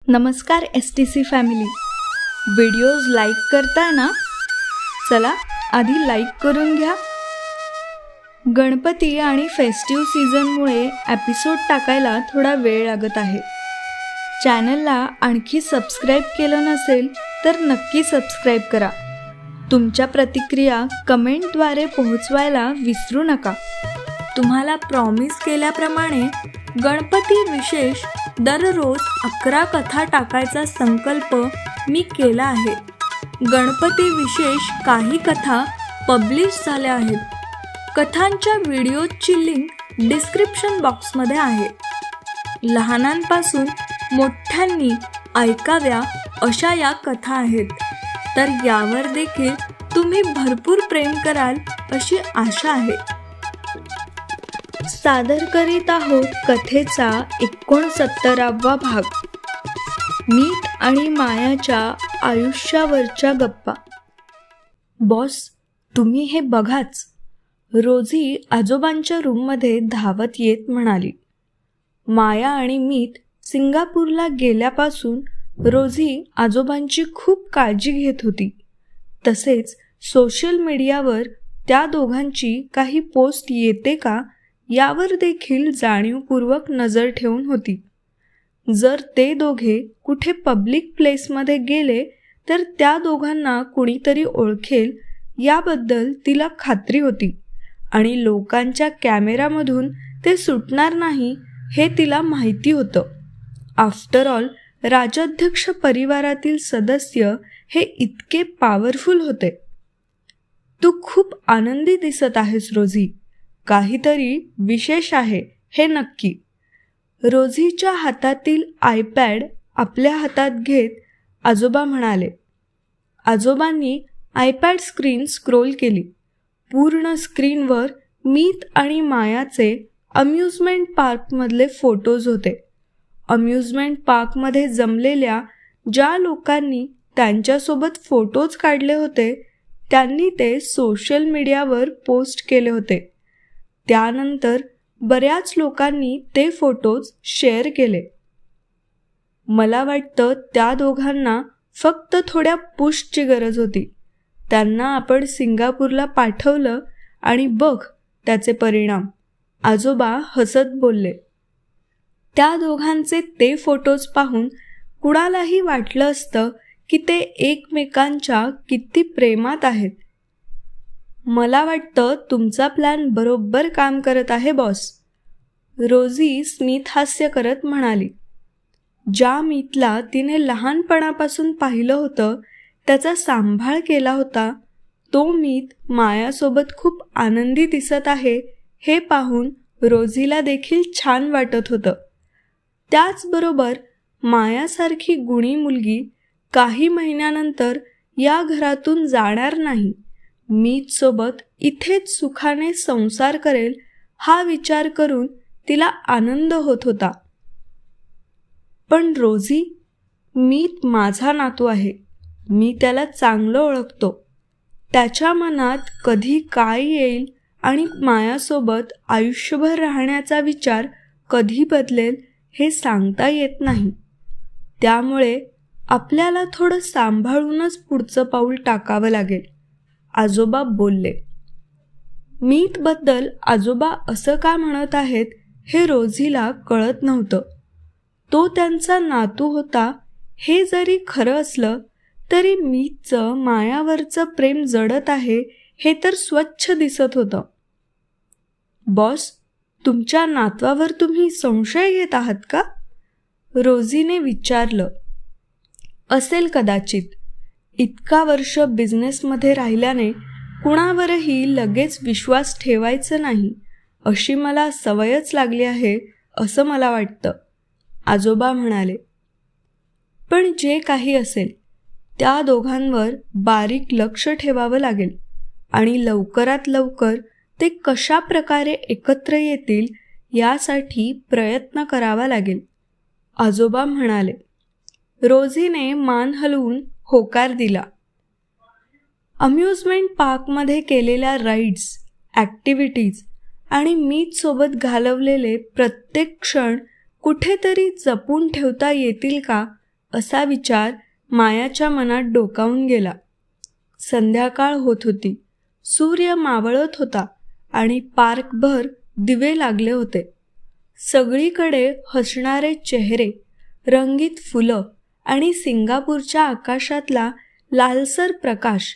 नमस्कार STC family. Videos like करताय ना? चला आधी लाईक करून घ्या. गणपती आणि फेस्टिव्ह सीझनमुळे एपिसोड टाकायला थोडा वेळ लागत आहे. चॅनलला आणखी सबस्क्राईब केलं नसेल तर नक्की सबस्क्राईब करा. तुमच्या प्रतिक्रिया कमेंटद्वारे पोहोचवायला विसरू नका. तुम्हाला प्रॉमिस केल्याप्रमाणे गणपती विशेष दररोज 11 कथा टाकायचा संकल्प मी केला आहे. गणपती विशेष काही कथा पब्लिश झाल्या आहेत. कथांच्या व्हिडिओची लिंक डिस्क्रिप्शन बॉक्समध्ये आहे. लहानांपासून मोठ्यांनी ऐकाव्या अशा या कथा आहेत, तर यावर देखील तुम्ही भरपूर प्रेम कराल अशी आशा आहे. सादर करीत आहोत कथेचा 69वा भाग, मीत आणि मायाच्या आयुष्यावरच्या गप्पा. बॉस, तुम्ही हे बघाच, रोजी आजोबांच्या रूममध्ये धावत येत म्हणाली. माया आणि मीत सिंगापूरला गेल्यापासून रोजी आजोबांची खूप काळजी घेत होती. तसेच सोशल मीडियावर त्या दोघांची काही पोस्ट येते का यावर देखील जाणीवपूर्वक नजर ठेवून होती. जर ते दोघे कुठे पब्लिक प्लेसमध्ये गेले तर त्या दोघांना कुणीतरी ओळखेल याबद्दल तिला खात्री होती आणि लोकांच्या कॅमेरामधून ते सुटणार नाही हे तिला माहिती होतं. आफ्टर ऑल, राजाध्यक्ष परिवारातील सदस्य हे इतके पॉवरफुल होते. तू खूप आनंदी दिसत आहेस रोजी. काहीतरी विशेष आहे हे नक्की. रोझीच्या हातातील आयपॅड आपल्या हातात घेत आजोबा म्हणाले. आजोबांनी आयपॅड स्क्रीन स्क्रोल केली. पूर्ण स्क्रीनवर मीत आणि मायाचे अम्युजमेंट पार्कमधले फोटोज होते. अम्युजमेंट पार्कमध्ये जमलेल्या ज्या लोकांनी त्यांच्यासोबत फोटोज काढले होते त्यांनी ते सोशल मीडियावर पोस्ट केले होते. त्यानंतर बऱ्याच लोकांनी ते फोटोज शेअर केले. मला वाटतं त्या दोघांना फक्त थोड्या पुशची गरज होती. त्यांना आपण सिंगापूरला पाठवलं आणि बघ त्याचे परिणाम, आजोबा हसत बोलले. त्या दोघांचे ते फोटोज पाहून कुणालाही वाटलं असतं की ते एकमेकांच्या किती प्रेमात आहेत. मला वाटतं तुमचा प्लॅन बरोबर काम करत आहे बॉस, रोजी स्मित हास्य करत म्हणाली. ज्या मीतला तिने लहानपणापासून पाहिलं होतं, त्याचा सांभाळ केला होता, तो मीत मायासोबत खूप आनंदी दिसत आहे हे पाहून रोजीला देखील छान वाटत होतं. त्याचबरोबर मायासारखी गुणी मुलगी काही महिन्यानंतर या घरातून जाणार नाही, मीत सोबत इथेच सुखाने संसार करेल हा विचार करून तिला आनंद होत होता. पण रोजी, मीत माझा नातू आहे. मी त्याला चांगलं ओळखतो. त्याच्या मनात कधी काय येईल आणि मायासोबत आयुष्यभर राहण्याचा विचार कधी बदलेल हे सांगता येत नाही. त्यामुळे आपल्याला थोडं सांभाळूनच पुढचं पाऊल टाकावं लागेल, आजोबा बोलले. मीतबद्दल आजोबा असं का म्हणत आहेत हे रोजीला कळत नव्हतं. तो त्यांचा नातू होता हे जरी खरं असलं तरी मीतचं मायावरचं प्रेम जडत आहे हे तर स्वच्छ दिसत होतं. बॉस, तुमच्या नातवावर तुम्ही संशय घेत आहात का? रोजीने विचारलं. असेल कदाचित. इतका वर्ष बिझनेसमध्ये राहिल्याने कुणावरही लगेच विश्वास ठेवायचा नाही अशी मला सवयच लागली आहे असं मला वाटतं, आजोबा म्हणाले. पण जे काही असेल त्या दोघांवर बारीक लक्ष ठेवावं लागेल आणि लवकरात लवकर ते कशा प्रकारे एकत्र येतील यासाठी प्रयत्न करावा लागेल, आजोबा म्हणाले. रोजीने मान हलवून होकार दिला. अम्युजमेंट पार्कमध्ये केलेल्या राईड्स, ॲक्टिव्हिटीज आणि मीतसोबत घालवलेले प्रत्येक क्षण कुठेतरी जपून ठेवता येतील का असा विचार मायाच्या मनात डोकावून गेला. संध्याकाळ होत होती. सूर्य मावळत होता आणि पार्कभर दिवे लागले होते. सगळीकडे हसणारे चेहरे, रंगीत फुलं आणि सिंगापूरच्या आकाशातला लालसर प्रकाश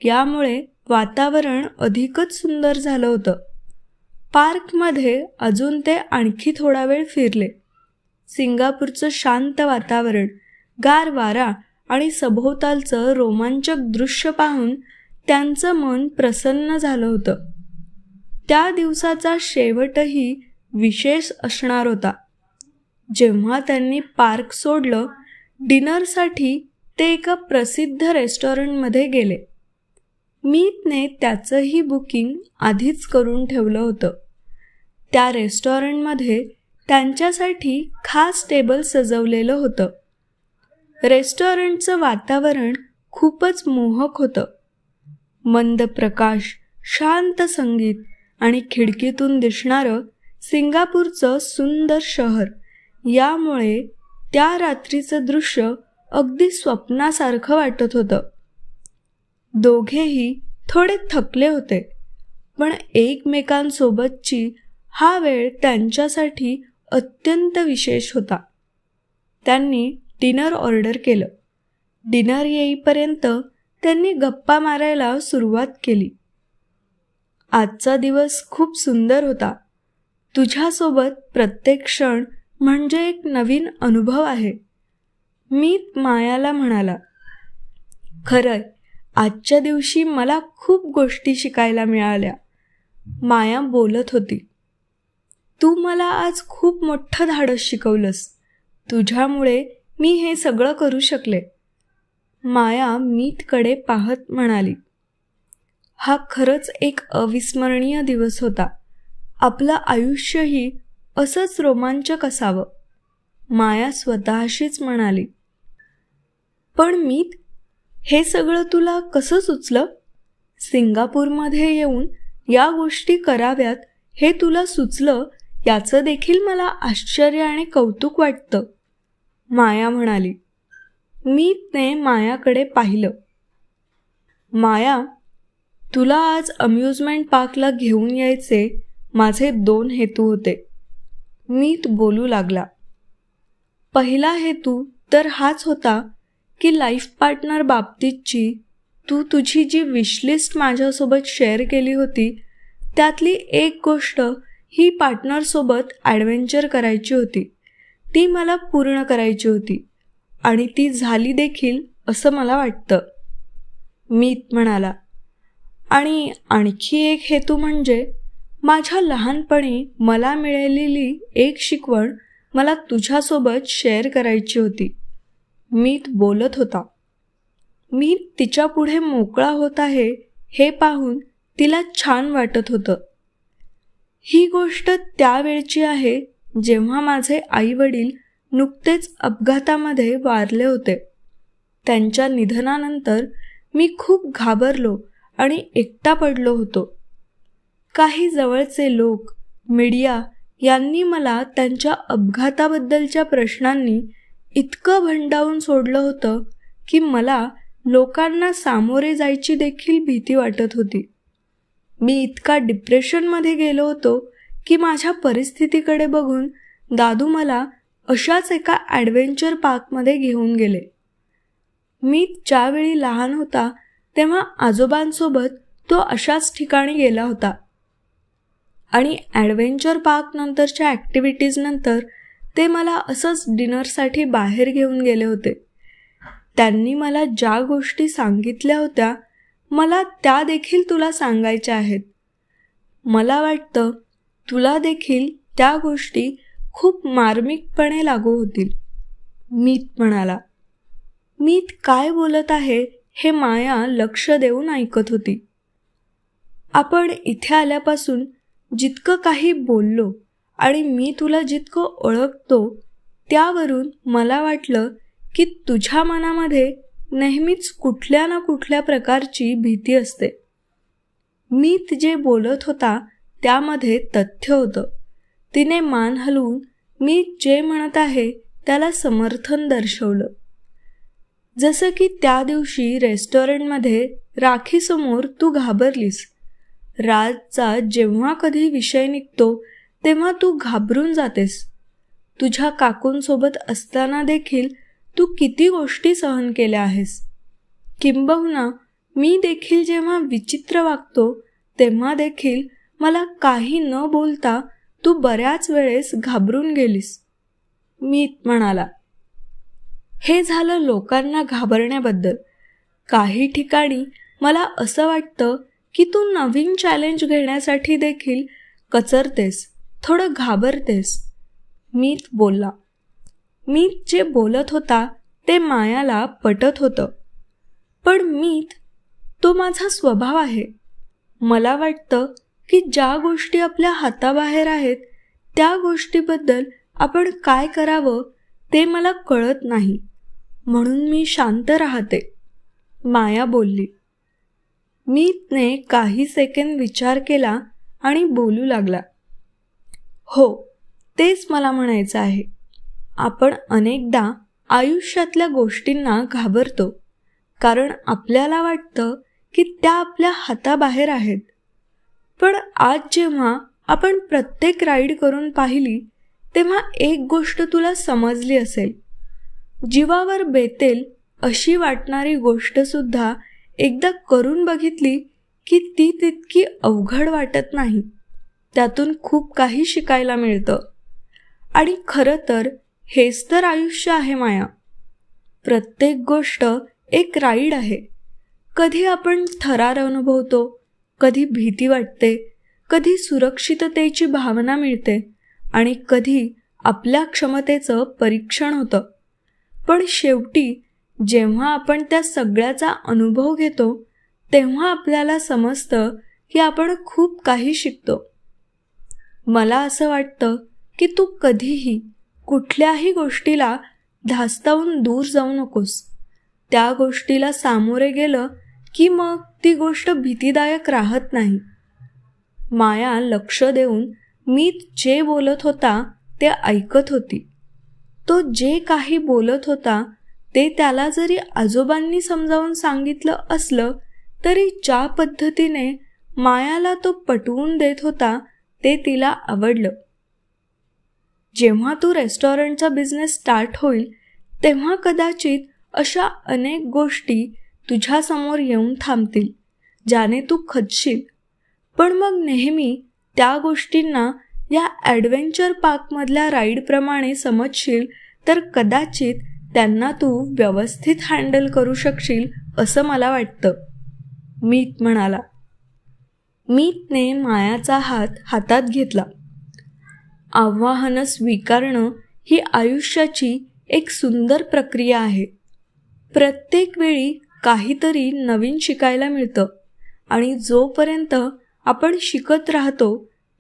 यामुळे वातावरण अधिकच सुंदर झालं होतं. पार्कमध्ये अजून ते आणखी थोडा वेळ फिरले. सिंगापूरचं शांत वातावरण, गार वारा आणि सभोवतालचं रोमांचक दृश्य पाहून त्यांचं मन प्रसन्न झालं होतं. त्या दिवसाचा शेवटही विशेष असणार होता. जेव्हा त्यांनी पार्क सोडलं, डिनरसाठी ते एका प्रसिद्ध रेस्टॉरंटमध्ये गेले. मीतने त्याचंही बुकिंग आधीच करून ठेवलं होतं. त्या रेस्टॉरंटमध्ये त्यांच्यासाठी खास टेबल सजवलेलं होतं. रेस्टॉरंटचं वातावरण खूपच मोहक होतं. मंद प्रकाश, शांत संगीत आणि खिडकीतून दिसणारं सिंगापूरचं सुंदर शहर यामुळे त्या रात्रीचं दृश्य अगदी स्वप्नासारखं वाटत होतं. दोघेही थोडे थकले होते, पण एकमेकांसोबतची हा वेळ त्यांच्यासाठी अत्यंत विशेष होता. त्यांनी डिनर ऑर्डर केलं. डिनर येईपर्यंत त्यांनी गप्पा मारायला सुरुवात केली. आजचा दिवस खूप सुंदर होता. तुझ्यासोबत प्रत्येक क्षण म्हणजे एक नवीन अनुभव आहे, मीत मायाला म्हणाला. खरंय, आजच्या दिवशी मला खूप गोष्टी शिकायला मिळाल्या, माया बोलत होती. तू मला आज खूप मोठं धाडस शिकवलंस. तुझ्यामुळे मी हे सगळं करू शकले, माया मीतकडे पाहत म्हणाली. हा खरंच एक अविस्मरणीय दिवस होता. आपलं आयुष्यही असंच रोमांचक असावं, माया स्वतःशीच म्हणाली. पण मीत, हे सगळं तुला कसं सुचलं? सिंगापूरमध्ये येऊन या गोष्टी कराव्यात हे तुला सुचलं याचं देखील मला आश्चर्य आणि कौतुक वाटतं, माया म्हणाली. मीतने मायाकडे पाहिलं. माया, तुला आज अम्युजमेंट पार्कला घेऊन यायचे माझे 2 हेतू होते, मीत बोलू लागला. पहिला हेतू तर हाच होता की लाईफ पार्टनर बाबतीतची तू तुझी जी विशलिस्ट माझ्यासोबत शेअर केली होती त्यातली एक गोष्ट ही पार्टनरसोबत ॲडव्हेंचर करायची होती. ती मला पूर्ण करायची होती आणि ती झाली देखील असं मला वाटतं, मीत म्हणाला. आणि आणखी एक हेतू म्हणजे माझ्या लहानपणी मला मिळालेली एक शिकवण मला तुझ्यासोबत शेअर करायची होती, मीत बोलत होता. मीत तिच्या पुढे मोकळा होत आहे हे पाहून तिला छान वाटत होतं. ही गोष्ट त्यावेळची आहे जेव्हा माझे आई-वडील नुकतेच अपघातामध्ये वारले होते. त्यांच्या निधनानंतर मी खूप घाबरलो आणि एकटा पडलो होतो. काही जवळचे लोक, मीडिया यांनी मला त्यांच्या अपघाताबद्दलच्या प्रश्नांनी इतकं भंडावून सोडलं होतं की मला लोकांना सामोरे जायची देखील भीती वाटत होती. मी इतका डिप्रेशनमध्ये गेलो होतो की माझ्या परिस्थितीकडे बघून दादू मला अशाच एका ॲडव्हेंचर पार्कमध्ये घेऊन गेले. मी ज्यावेळी लहान होता तेव्हा आजोबांसोबत तो अशाच ठिकाणी गेला होता आणि ॲडव्हेंचर पार्क नंतरच्या ॲक्टिव्हिटीजनंतर ते मला असंच डिनरसाठी बाहेर घेऊन गेले होते. त्यांनी मला ज्या गोष्टी सांगितल्या होत्या मला त्या देखील तुला सांगायच्या आहेत. मला वाटतं तुला देखील त्या गोष्टी खूप मार्मिकपणे लागू होतील, मीत म्हणाला. मीत काय बोलत आहे हे माया लक्ष देऊन ऐकत होती. आपण इथे आल्यापासून जितकं काही बोललो आणि मी तुला जितकं ओळखतो त्यावरून मला वाटलं की तुझ्या मनामध्ये नेहमीच कुठल्या ना कुठल्या प्रकारची भीती असते. मीत जे बोलत होता त्यामध्ये तथ्य होतं. तिने मान हलवून मी जे म्हणत आहे त्याला समर्थन दर्शवलं. जसं की त्या दिवशी रेस्टॉरंटमध्ये राखीसमोर तू घाबरलीस. राजचा जेव्हा कधी विषय निघतो तेव्हा तू घाबरून जातेस. तुझ्या काकूंसोबत असताना देखील तू किती गोष्टी सहन केल्या आहेस. किंबहुना मी देखील जेव्हा विचित्र वागतो तेव्हा देखील मला काही न बोलता तू बऱ्याच वेळेस घाबरून गेलीस. मीत म्हणाला. हे झालं लोकांना घाबरण्याबद्दल. काही ठिकाणी मला असं वाटतं की तू नवीन चॅलेंज घेण्यासाठी देखील कचरतेस, थोडं घाबरतेस. मीत बोलला. मीत जे बोलत होता ते मायाला पटत होतं. पण मीत, तो माझा स्वभाव आहे. मला वाटतं की ज्या गोष्टी आपल्या हाताबाहेर आहेत त्या गोष्टीबद्दल आपण काय करावं ते मला कळत नाही, म्हणून मी शांत राहते. माया बोलली. मीतने काही सेकंद विचार केला आणि बोलू लागला. हो, तेच मला म्हणायचं आहे. आपण अनेकदा आयुष्यातल्या गोष्टींना घाबरतो कारण आपल्याला वाटतं की त्या आपल्या हाताबाहेर आहेत. पण आज जेव्हा आपण प्रत्येक राईड करून पाहिली तेव्हा एक गोष्ट तुला समजली असेल. जीवावर बेतेल अशी वाटणारी गोष्टसुद्धा एकदा करून बघितली की ती तितकी अवघड वाटत नाही. त्यातून खूप काही शिकायला मिळतं. आणि खरं तर हेच तर आयुष्य आहे माया. प्रत्येक गोष्ट एक राईड आहे. कधी आपण थरार अनुभवतो, कधी भीती वाटते, कधी सुरक्षिततेची भावना मिळते आणि कधी आपल्या क्षमतेचं परीक्षण होतं. पण शेवटी जेव्हा आपण त्या सगळ्याचा अनुभव घेतो तेव्हा आपल्याला समजतं की आपण खूप काही शिकतो. मला असं वाटतं की तू कधीही कुठल्याही गोष्टीला धास्तावून दूर जाऊ नकोस. त्या गोष्टीला सामोरे गेलं की मग ती गोष्ट भीतीदायक राहत नाही. माया लक्ष देऊन मीत जे बोलत होता ते ऐकत होती. तो जे काही बोलत होता ते त्याला जरी आजोबांनी समजावून सांगितलं असलं तरी ज्या पद्धतीने मायाला तो पटवून देत होता ते तिला आवडलं. जेव्हा तू रेस्टॉरंटचा बिझनेस स्टार्ट होईल तेव्हा कदाचित अशा अनेक गोष्टी तुझ्यासमोर येऊन थांबतील ज्याने तू खचशील. पण मग नेहमी त्या गोष्टींना या ॲडव्हेंचर पार्कमधल्या राईडप्रमाणे समजशील तर कदाचित त्यांना तू व्यवस्थित हँडल करू शकशील असं मला वाटतं. मीत म्हणाला. मीतने मायाचा हात हातात घेतला. आव्हानं स्वीकारणं ही आयुष्याची एक सुंदर प्रक्रिया आहे. प्रत्येक वेळी काहीतरी नवीन शिकायला मिळतं आणि जोपर्यंत आपण शिकत राहतो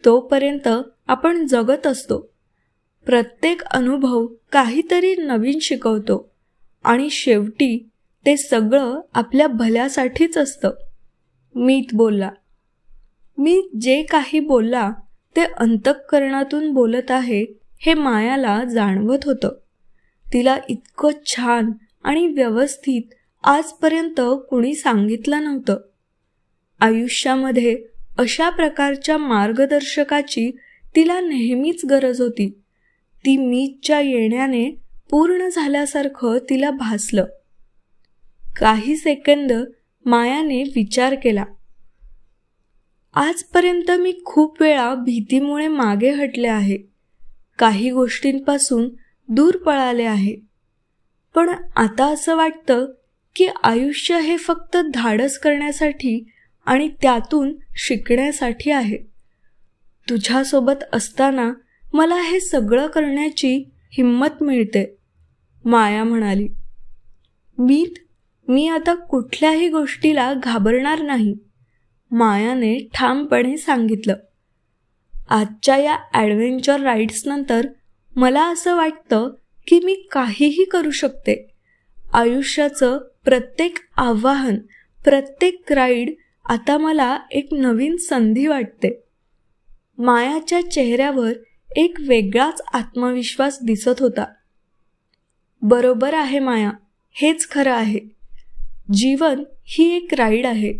तोपर्यंत आपण जगत असतो. प्रत्येक अनुभव काहीतरी नवीन शिकवतो आणि शेवटी ते सगळं आपल्या भल्यासाठीच असतं. मीत बोलला. मीत जे काही बोलला ते अंतःकरणातून बोलत आहे हे मायाला जाणवत होतं. तिला इतकं छान आणि व्यवस्थित आजपर्यंत कुणी सांगितलं नव्हतं. आयुष्यामध्ये अशा प्रकारच्या मार्गदर्शकाची तिला नेहमीच गरज होती. ती मीतच्या येण्याने पूर्ण झाल्यासारखं तिला भासलं. काही सेकंद मायाने विचार केला. आजपर्यंत मी खूप वेळा भीतीमुळे मागे हटले आहे, काही गोष्टींपासून दूर पळाले आहे. पण आता असं वाटतं की आयुष्य हे फक्त धाडस करण्यासाठी आणि त्यातून शिकण्यासाठी आहे. तुझ्यासोबत असताना मला हे सगळं करण्याची हिंमत मिळते. माया म्हणाली. मी आता कुठल्याही गोष्टीला घाबरणार नाही, मायाने ठामपणे सांगितलं. आजच्या या ॲडव्हेंचर राईड्सनंतर मला असं वाटतं की मी काहीही करू शकते. आयुष्याचं प्रत्येक आव्हान, प्रत्येक राईड आता मला एक नवीन संधी वाटते. मायाच्या चेहऱ्यावर एक वेगळाच आत्मविश्वास दिसत होता. बरोबर आहे माया, हेच खरं आहे. जीवन ही एक राईड आहे.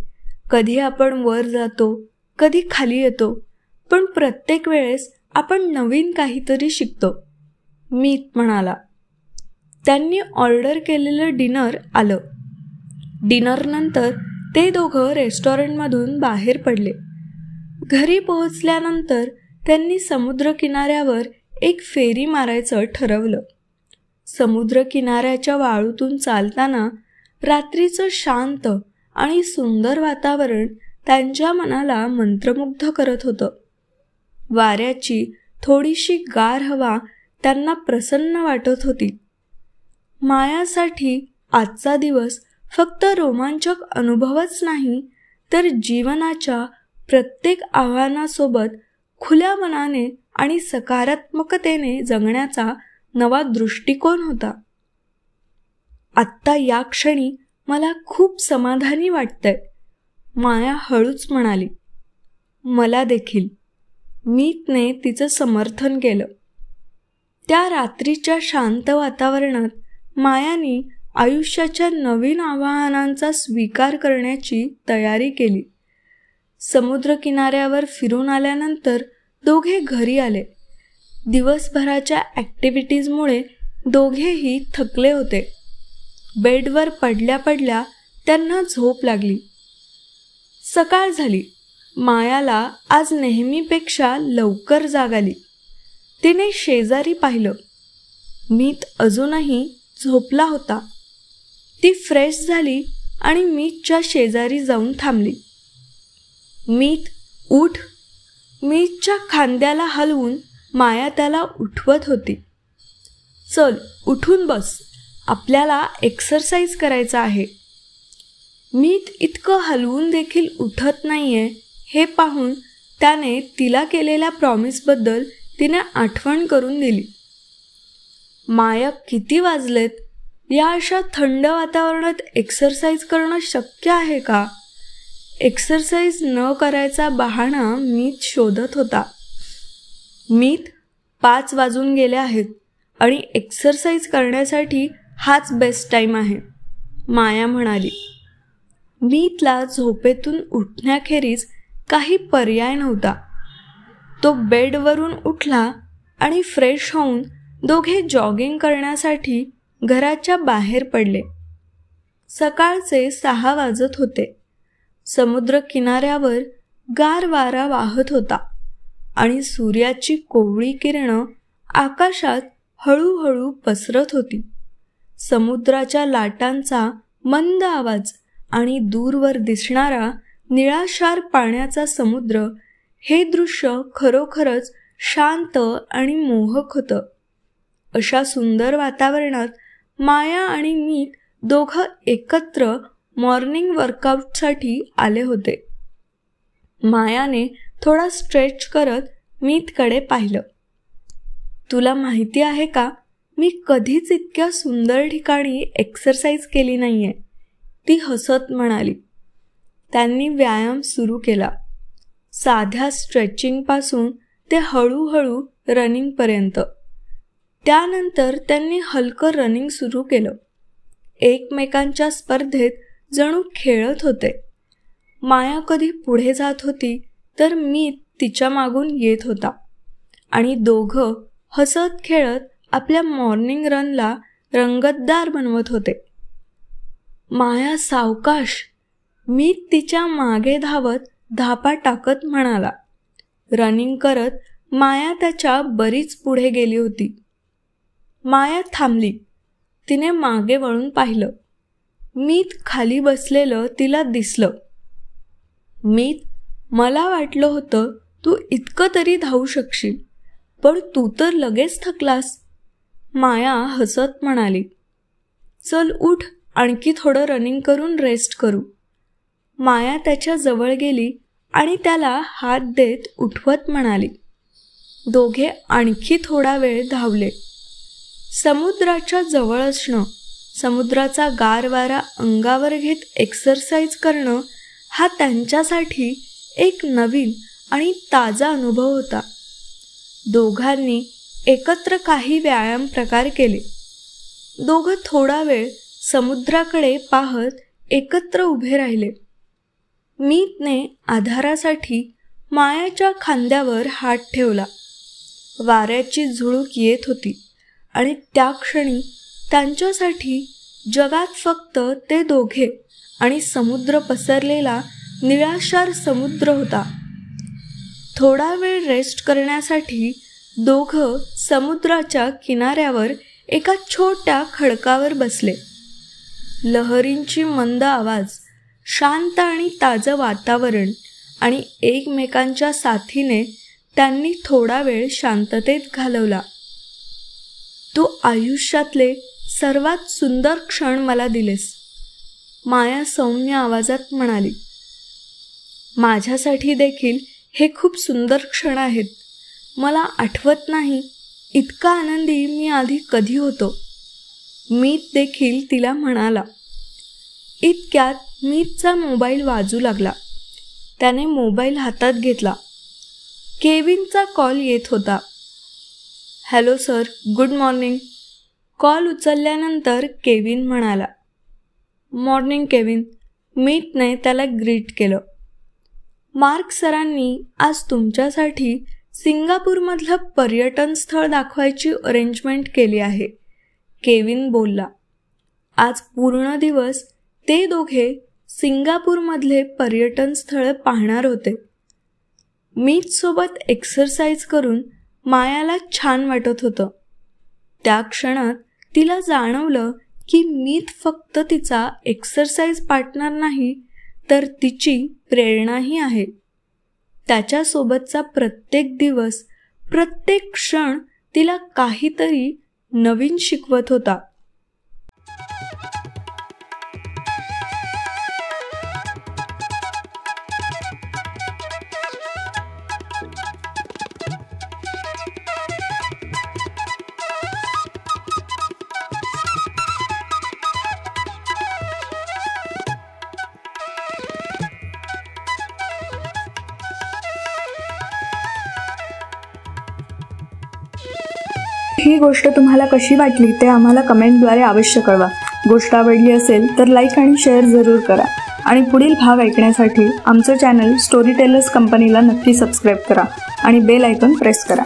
कधी आपण वर जातो, कधी खाली येतो, पण प्रत्येक वेळेस आपण नवीन काहीतरी शिकतो, मीत म्हणाला. त्यांनी ऑर्डर केलेलं डिनर आलं. डिनरनंतर ते दोघं रेस्टॉरंटमधून बाहेर पडले. घरी पोहोचल्यानंतर त्यांनी समुद्रकिनाऱ्यावर एक फेरी मारायचं ठरवलं. समुद्रकिनाऱ्याच्या वाळूतून चालताना रात्रीचं शांत आणि सुंदर वातावरण त्यांच्या मनाला मंत्रमुग्ध करत होतं. वाऱ्याची थोडीशी गार हवा त्यांना प्रसन्न वाटत होती. मायासाठी आजचा दिवस फक्त रोमांचक अनुभवच नाही, तर जीवनाच्या प्रत्येक आव्हानासोबत खुल्या मनाने आणि सकारात्मकतेने जगण्याचा नवा दृष्टिकोन होता. आत्ता या क्षणी मला खूप समाधानी वाटतंय, माया हळूच म्हणाली. मला देखील, मीतने तिचं समर्थन केलं. त्या रात्रीच्या शांत वातावरणात मायाने आयुष्याच्या नवीन आव्हानांचा स्वीकार करण्याची तयारी केली. समुद्रकिनाऱ्यावर फिरून आल्यानंतर दोघे घरी आले. दिवसभराच्या ॲक्टिव्हिटीजमुळे दोघेही थकले होते. बेडवर पडल्या पडल्या त्यांना झोप लागली. सकाळ झाली. मायाला आज नेहमीपेक्षा लवकर जाग आली. तिने शेजारी पाहिलं. मीत अजूनही झोपला होता. ती फ्रेश झाली आणि मीतच्या शेजारी जाऊन थांबली. मीत, उठ. मीतच्या खांद्याला हलवून माया त्याला उठवत होती. चल, उठून बस, आपल्याला एक्सरसाइज करायचा आहे. मीत इतकं हलवून देखील उठत नाहीये हे पाहून त्याने तिला केलेल्या प्रॉमिसबद्दल तिने आठवण करून दिली. माया, किती वाजलेत? या अशा थंड वातावरणात एक्सरसाइज करणं शक्य आहे का? एक्सरसाइज न करायचा बहाणा मीत शोधत होता. मीत, 5 वाजून गेले आहेत आणि एक्सरसाइज करण्यासाठी हाच बेस्ट टाईम आहे, माया म्हणाली. मीतला झोपेतून उठण्याखेरीज काही पर्याय नव्हता. तो बेडवरून उठला आणि फ्रेश होऊन दोघे जॉगिंग करण्यासाठी घराच्या बाहेर पडले. सकाळचे 6 वाजत होते. समुद्र किनाऱ्यावर गार वारा वाहत होता आणि सूर्याची कोवळी किरणं आकाशात हळूहळू पसरत होती. समुद्राच्या लाटांचा मंद आवाज आणि दूरवर दिसणारा निळाशार पाण्याचा समुद्र हे दृश्य खरोखरच शांत आणि मोहक होतं. अशा सुंदर वातावरणात माया आणि मीत दोघं एकत्र मॉर्निंग वर्कआउटसाठी आले होते. मायाने थोडा स्ट्रेच करत मीतकडे पाहिलं. तुला माहिती आहे का, मी कधीच इतक्या सुंदर ठिकाणी एक्सरसाइज केली नाहीये, ती हसत म्हणाली. त्यांनी व्यायाम सुरू केला. साध्या स्ट्रेचिंगपासून ते हळूहळू रनिंगपर्यंत. त्यानंतर त्यांनी हलकं रनिंग सुरू केलं. एकमेकांच्या स्पर्धेत जणू खेळत होते. माया कधी पुढे जात होती तर मीत तिच्या मागून येत होता आणि दोघं हसत खेळत आपल्या मॉर्निंग रनला रंगतदार बनवत होते. माया, सावकाश. मीत तिच्या मागे धावत धापा टाकत म्हणाला. रनिंग करत माया त्याच्या बरीच पुढे गेली होती. माया थांबली. तिने मागे वळून पाहिलं. मीत खाली बसलेलं तिला दिसलं. मीत, मला वाटलं होतं तू इतकं तरी धावू शकशील, पण तू तर लगेच थकलास, माया हसत म्हणाली. चल उठ, आणखी थोडं रनिंग करून रेस्ट करू. माया त्याच्या जवळ गेली आणि त्याला हात देत उठवत म्हणाली. दोघे आणखी थोडा वेळ धावले. समुद्राच्या जवळ असणं, समुद्राचा गार वारा अंगावर घेत एक्सरसाइज करणं हा त्यांच्यासाठी एक नवीन आणि ताजा अनुभव होता. दोघांनी एकत्र काही व्यायाम प्रकार केले. दोघं थोडा वेळ समुद्राकडे पाहत एकत्र उभे राहिले. मीतने आधारासाठी मायाच्या खांद्यावर हात ठेवला. वाऱ्याची झुळूक येत होती आणि त्या क्षणी त्यांच्यासाठी जगात फक्त ते दोघे आणि समुद्र पसरलेला निळाशार समुद्र होता. थोडा वेळ रेस्ट करण्यासाठी दोघं समुद्राच्या किनाऱ्यावर एका छोट्या खडकावर बसले. लहरींची मंद आवाज, शांत आणि ताजं वातावरण आणि एकमेकांच्या साथीने त्यांनी थोडा वेळ शांततेत घालवला. तू आयुष्यातले सर्वात सुंदर क्षण मला दिलेस, माया सौम्य आवाजात म्हणाली. माझ्यासाठी देखील हे खूप सुंदर क्षण आहेत. मला आठवत नाही इतका आनंदी मी आधी कधी होतो, मीत देखील तिला म्हणाला. इतक्यात मीतचा मोबाईल वाजू लागला. त्याने मोबाईल हातात घेतला. केविनचा कॉल येत होता. Hello sir, good morning. Call उचलल्यानंतर केविन म्हणाला. Morning Kevin. मीतने त्याला ग्रीट केलं. मार्क सरांनी आज तुमच्यासाठी सिंगापूरमधलं पर्यटन स्थळ दाखवायची अरेंजमेंट केली आहे, केविन बोलला. आज पूर्ण दिवस ते दोघे सिंगापूरमधले पर्यटन स्थळ पाहणार होते. मीतसोबत एक्सरसाइज करून मायाला छान वाटत होतं. त्या क्षणात तिला जाणवलं की मीत फक्त तिचा एक्सरसाइज पार्टनर नाही तर तिची प्रेरणाही आहे. त्याच्यासोबतचा प्रत्येक दिवस, प्रत्येक क्षण तिला काहीतरी नवीन शिकवत होता. ही गोष्ट तुम्हाला कशी वाटली ते आम्हाला कमेंटद्वारे अवश्य कळवा. गोष्ट आवडली असेल तर लाईक आणि शेअर जरूर करा आणि पुढील भाग ऐकण्यासाठी आमचं चॅनल स्टोरी टेलर्स कंपनीला नक्की सबस्क्राईब करा आणि बेल आयकॉन प्रेस करा.